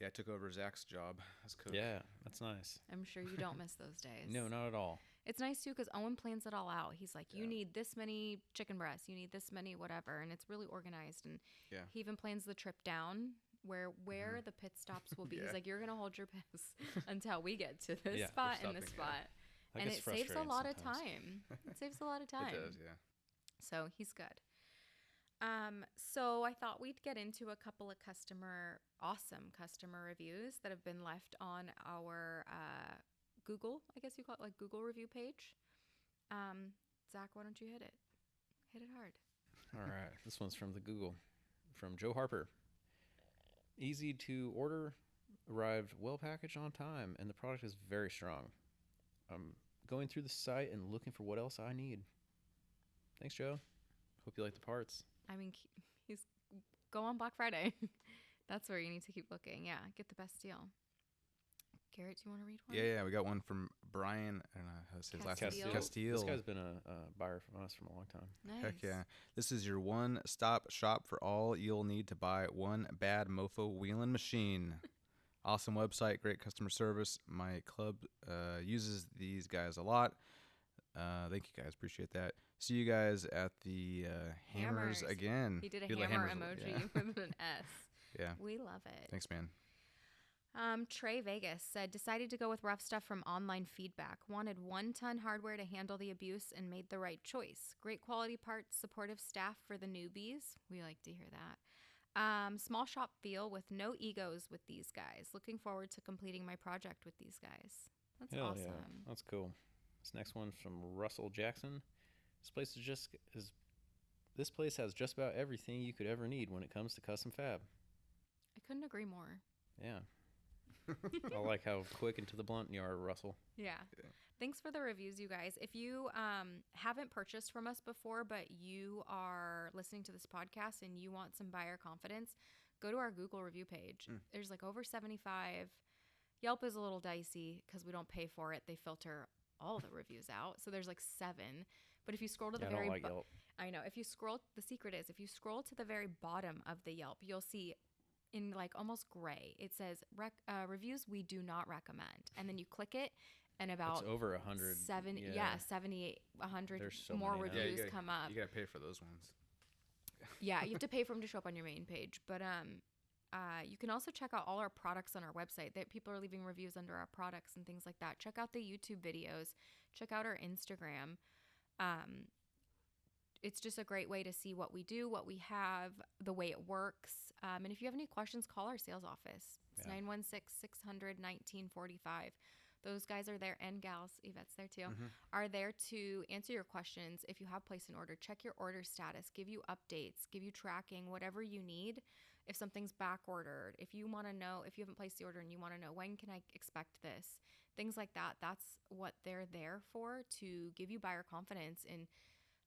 S1: Yeah, I took over Zach's job as cook.
S2: Yeah, that's nice.
S3: I'm sure you don't miss those days.
S2: No, not at all.
S3: It's nice too because Owen plans it all out. He's like, you
S1: Yeah.
S3: need this many chicken breasts, you need this many whatever, and it's really organized. And
S1: Yeah.
S3: he even plans the trip down where the pit stops will be.
S1: Yeah.
S3: He's like, you're gonna hold your piss until we get to this
S2: Yeah,
S3: spot
S1: we're
S3: and this
S1: stopping, yeah.
S3: spot,
S2: That
S3: and
S2: gets
S3: it saves a
S2: frustrating
S3: lot of
S2: sometimes.
S3: time. It saves a lot of time.
S1: It does. Yeah.
S3: So he's good. So I thought we'd get into a couple of awesome customer reviews that have been left on our Google, I guess you call it like Google review page. Zach, why don't you hit it? Hit it hard.
S2: All right. This one's from the Google, from Joe Harper. Easy to order, arrived well packaged on time, and the product is very strong. I'm going through the site and looking for what else I need. Thanks, Joe. Hope you like the parts.
S3: I mean, he's go on Black Friday. That's where you need to keep looking. Yeah, get the best deal. Garrett, do you want to read one?
S1: Yeah, we got one from Brian. I don't know how to say his last name. Castile.
S2: This guy's been a buyer from us for a long time.
S3: Nice.
S1: Heck yeah. This is your one-stop shop for all you'll need to buy one bad mofo wheeling machine. Awesome website, great customer service. My club uses these guys a lot. Thank you guys. Appreciate that. See you guys at the Hammers again.
S3: He did a
S1: Good, like,
S3: hammer
S1: Hammers,
S3: emoji
S1: yeah.
S3: with an S.
S1: Yeah.
S3: We love it.
S1: Thanks, man.
S3: Trey Vegas said, decided to go with RuffStuff from online feedback. Wanted 1-ton hardware to handle the abuse and made the right choice. Great quality parts, supportive staff for the newbies. We like to hear that. Small shop feel with no egos with these guys. Looking forward to completing my project with these guys. That's awesome.
S2: Yeah, that's cool. This next one's from Russell Jackson. This place has just about everything you could ever need when it comes to custom fab.
S3: I couldn't agree more.
S2: Yeah. I like how quick and to the blunt you are, Russell.
S3: Yeah. Thanks for the reviews, you guys. If you haven't purchased from us before, but you are listening to this podcast and you want some buyer confidence, go to our Google review page. There's like over 75. Yelp is a little dicey because we don't pay for it. They filter all the reviews out. So there's like 7. But if you scroll to the very bottom, I know. If you scroll, the secret is if you scroll to the very bottom of the Yelp, you'll see in like almost gray, it says reviews we do not recommend. And then you click it and about
S2: it's over 100.
S3: 78, 100
S2: so
S3: more
S2: many now.
S3: reviews come up.
S1: You got to pay for those ones.
S3: Yeah, you have to pay for them to show up on your main page. But you can also check out all our products on our website. That people are leaving reviews under our products and things like that. Check out the YouTube videos. Check out our Instagram. It's just a great way to see what we do, what we have, the way it works. And if you have any questions, call our sales office. It's 916-600-1945. Those guys are there, and gals, Yvette's there too, are there to answer your questions. If you have placed an order, check your order status, give you updates, give you tracking, whatever you need. If something's back ordered, if you want to know, if you haven't placed the order and you want to know, when can I expect this? Things like that. That's what they're there for, to give you buyer confidence and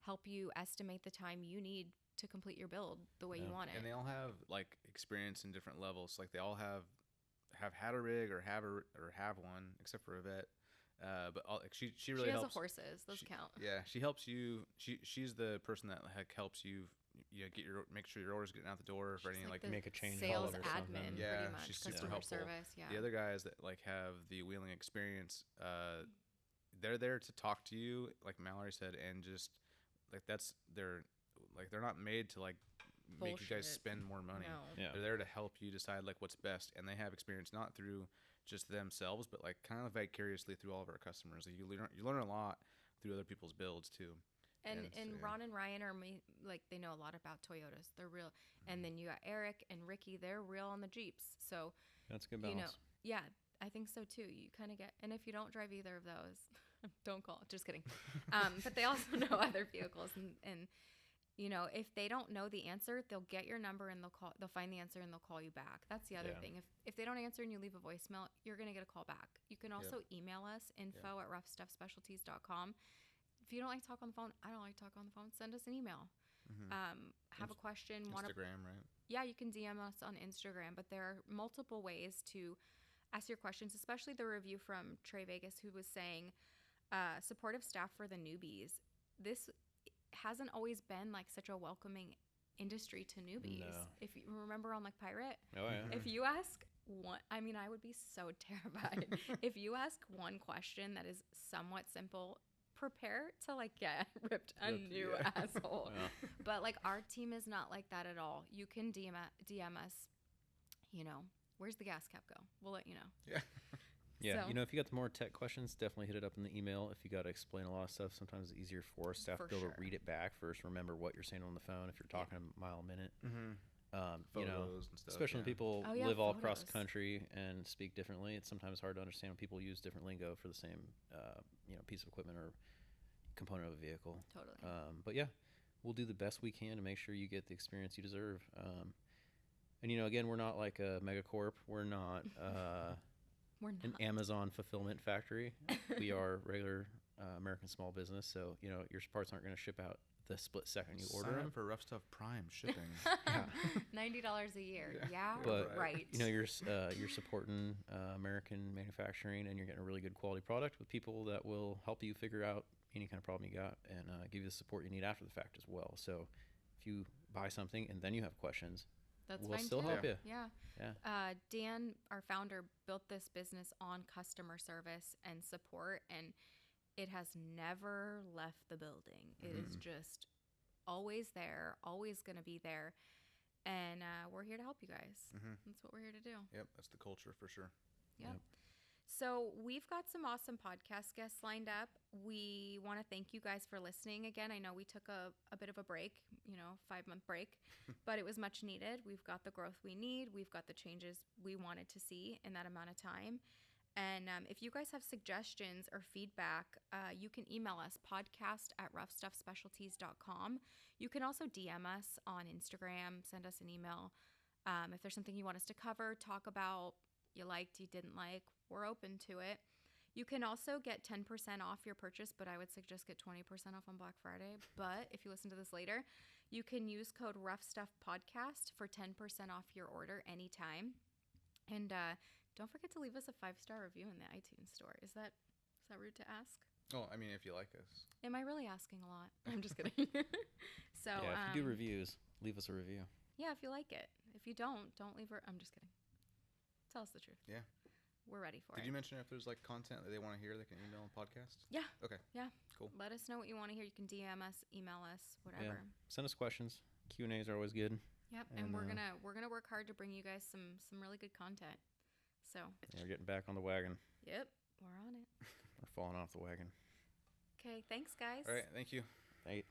S3: help you estimate the time you need to complete your build the way you want it.
S1: And they all have like experience in different levels. Like they all have had a rig or have one, except for Yvette. But she really helps.
S3: She has the horses. Those count.
S1: Yeah, she helps you. She's the person that helps you. Make sure your orders getting out the door for any like
S2: make a change.
S3: Sales
S2: or
S3: admin.
S2: something.
S1: Yeah,
S3: pretty much.
S1: she's
S3: Customer
S1: super helpful.
S3: service. Yeah.
S1: The other guys that like have the wheeling experience, they're there to talk to you, like Mallory said, and just like they're not made to like make you guys spend more money.
S3: No.
S2: Yeah.
S1: They're there to help you decide like what's best, and they have experience not through just themselves, but like kind of vicariously through all of our customers. Like you learn a lot through other people's builds too.
S3: And Ron and Ryan are they know a lot about Toyotas. They're real. And then you got Eric and Ricky. They're real on the Jeeps. So
S2: that's a good balance.
S3: Yeah, I think so too. You kind of get. And if you don't drive either of those, don't call. Just kidding. But they also know other vehicles, and if they don't know the answer, they'll get your number and they'll find the answer and they'll call you back. That's the other thing. If they don't answer and you leave a voicemail, you're gonna get a call back. You can also email us info@RuffStuffSpecialties.com. If you don't like to talk on the phone, I don't like to talk on the phone, send us an email. Have a question.
S1: Instagram, right?
S3: Yeah, you can DM us on Instagram, but there are multiple ways to ask your questions, especially the review from Trey Vegas, who was saying supportive staff for the newbies. This hasn't always been like such a welcoming industry to newbies.
S2: No.
S3: If you remember on like Pirate,
S2: Oh yeah.
S3: if you ask one, I mean, I would be so terrified. If you ask one question that is somewhat simple, prepare to like get ripped a new asshole.
S2: Yeah.
S3: But like our team is not like that at all. You can DM us, where's the gas cap go? We'll let you know.
S1: Yeah.
S2: Yeah,
S3: So-
S2: if you got the more tech questions, definitely hit it up in the email. If you got to explain a lot of stuff, sometimes it's easier for staff
S3: For
S2: to be able
S3: sure.
S2: to read it back first, remember what you're saying on the phone if you're talking a mile a minute.
S1: Photos and stuff.
S2: Especially when people
S3: Oh, yeah,
S2: live all across the
S3: photos.
S2: country and speak differently, it's sometimes hard to understand when people use different lingo for the same, piece of equipment or component of a vehicle.
S3: Totally.
S2: But yeah, we'll do the best we can to make sure you get the experience you deserve. And again, we're not like a megacorp. We're not
S3: We're not.
S2: an Amazon fulfillment factory. We are regular American small business. So, your parts aren't going to ship out the split second you
S1: Sign
S2: order
S1: up
S2: them.
S1: for RuffStuff Prime shipping.
S3: $90 a year. Yeah,
S1: But,
S3: right.
S2: You know, you're supporting American manufacturing, and you're getting a really good quality product with people that will help you figure out any kind of problem you got and give you the support you need after the fact as well. So if you buy something and then you have questions,
S3: That's
S2: we'll
S3: fine
S2: still
S3: too.
S2: help you.
S3: Yeah. Dan, our founder, built this business on customer service and support, and it has never left the building. It is just always there, always going to be there. And we're here to help you guys. That's what we're here to do.
S1: Yep, that's the culture for sure.
S3: Yep. So we've got some awesome podcast guests lined up. We want to thank you guys for listening again. I know we took a bit of a break, 5-month break, but it was much needed. We've got the growth we need. We've got the changes we wanted to see in that amount of time. And if you guys have suggestions or feedback, you can email us podcast@ruffstuffspecialties.com. You can also DM us on Instagram, send us an email. If there's something you want us to cover, talk about, you liked, you didn't like, we're open to it. You can also get 10% off your purchase, but I would suggest get 20% off on Black Friday. But if you listen to this later, you can use code RuffStuffPodcast for 10% off your order anytime. And don't forget to leave us a 5-star review in the iTunes store. Is that rude to ask?
S1: Oh, I mean, if you like us.
S3: Am I really asking a lot? I'm just kidding. So
S2: if you do reviews, leave us a review.
S3: Yeah, if you like it. If you don't leave her. I'm just kidding. Tell us the truth.
S1: Yeah.
S3: We're ready for it.
S1: Did you mention if there's like content that they want to hear, they can email a podcast?
S3: Yeah.
S1: Okay.
S3: Yeah.
S1: Cool.
S3: Let us know what you want to hear. You can DM us, email us, whatever.
S2: Yeah. Send us questions. Q&As are always good.
S3: Yep. And we're gonna work hard to bring you guys some really good content. So
S2: Yeah, we're getting back on the wagon.
S3: Yep, we're on it.
S2: We're falling off the wagon.
S3: Okay, thanks guys.
S1: All right. Thank you.
S2: Hey.